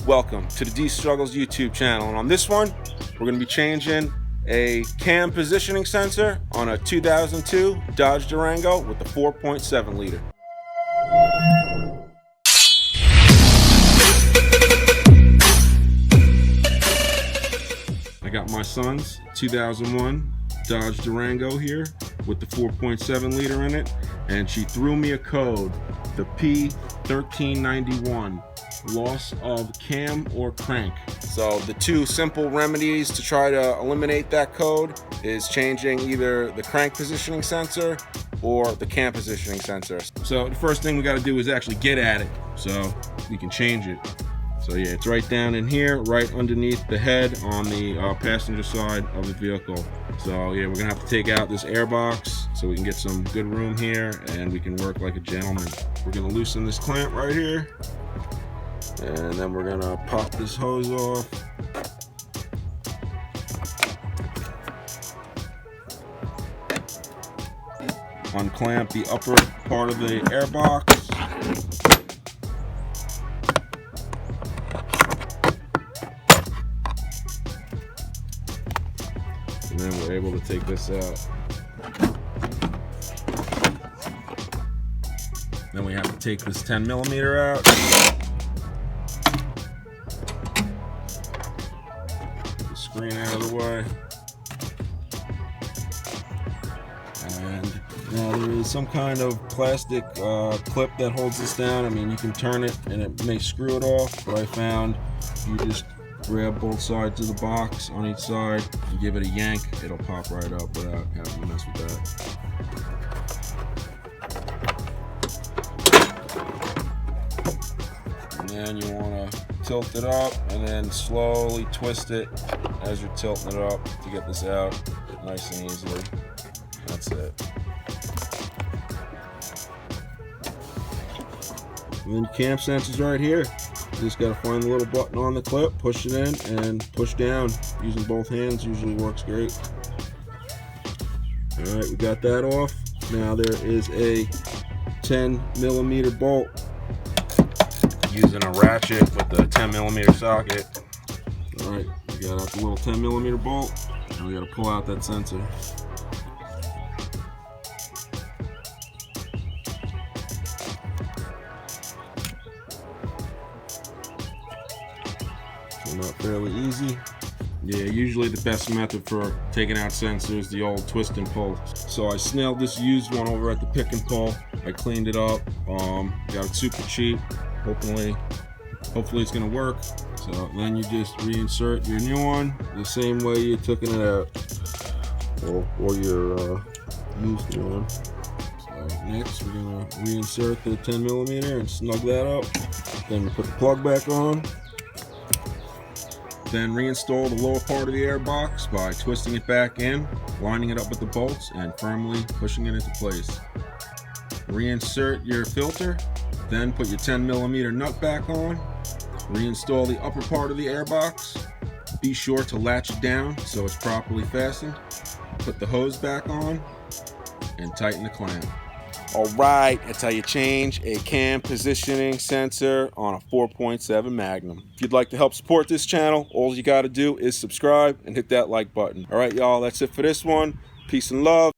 welcome to the D Struggles YouTube channel. And on this one, we're going to be changing a cam positioning sensor on a 2002 Dodge Durango with the 4.7 liter. I got my son's 2001 Dodge Durango here with the 4.7 liter in it, and she threw me a code, the P1391, loss of cam or crank. So the two simple remedies to try to eliminate that code is changing either the crank positioning sensor or the cam positioning sensor. So the first thing we got to do is actually get at it so we can change it. So yeah, it's right down in here, right underneath the head on the passenger side of the vehicle. So yeah, we're gonna have to take out this airbox so we can get some good room here and we can work like a gentleman. We're gonna loosen this clamp right here, and then we're gonna pop this hose off. Unclamp the upper part of the airbox. And then we're able to take this out. Then we have to take this 10mm out. Get the screen out of the way. And now there is some kind of plastic clip that holds this down. I mean, you can turn it and it may screw it off, but I found you just grab both sides of the box on each side and give it a yank, it'll pop right up without having to mess with that. And then you want to tilt it up and then slowly twist it as you're tilting it up to get this out nice and easily. That's it. And then your cam sensor's right here. You just got to find the little button on the clip, push it in, and push down. Using both hands usually works great. Alright, we got that off. Now there is a 10mm bolt. Using a ratchet with the 10mm socket. Alright, we got out the little 10mm bolt, and we got to pull out that sensor. Out fairly easy. Yeah, usually the best method for taking out sensors, the old twist and pull. So I snailed this used one over at the pick and pull. I cleaned it up, got it super cheap. Hopefully it's gonna work. So then you just reinsert your new one the same way you took it out, or your used one. So next we're gonna reinsert the 10mm and snug that up. Then we put the plug back on. Then reinstall the lower part of the airbox by twisting it back in, lining it up with the bolts, and firmly pushing it into place. Reinsert your filter, then put your 10mm nut back on. Reinstall the upper part of the airbox. Be sure to latch it down so it's properly fastened. Put the hose back on and tighten the clamp. Alright, that's how you change a cam positioning sensor on a 4.7 Magnum. If you'd like to help support this channel, all you gotta do is subscribe and hit that like button. Alright y'all, that's it for this one. Peace and love.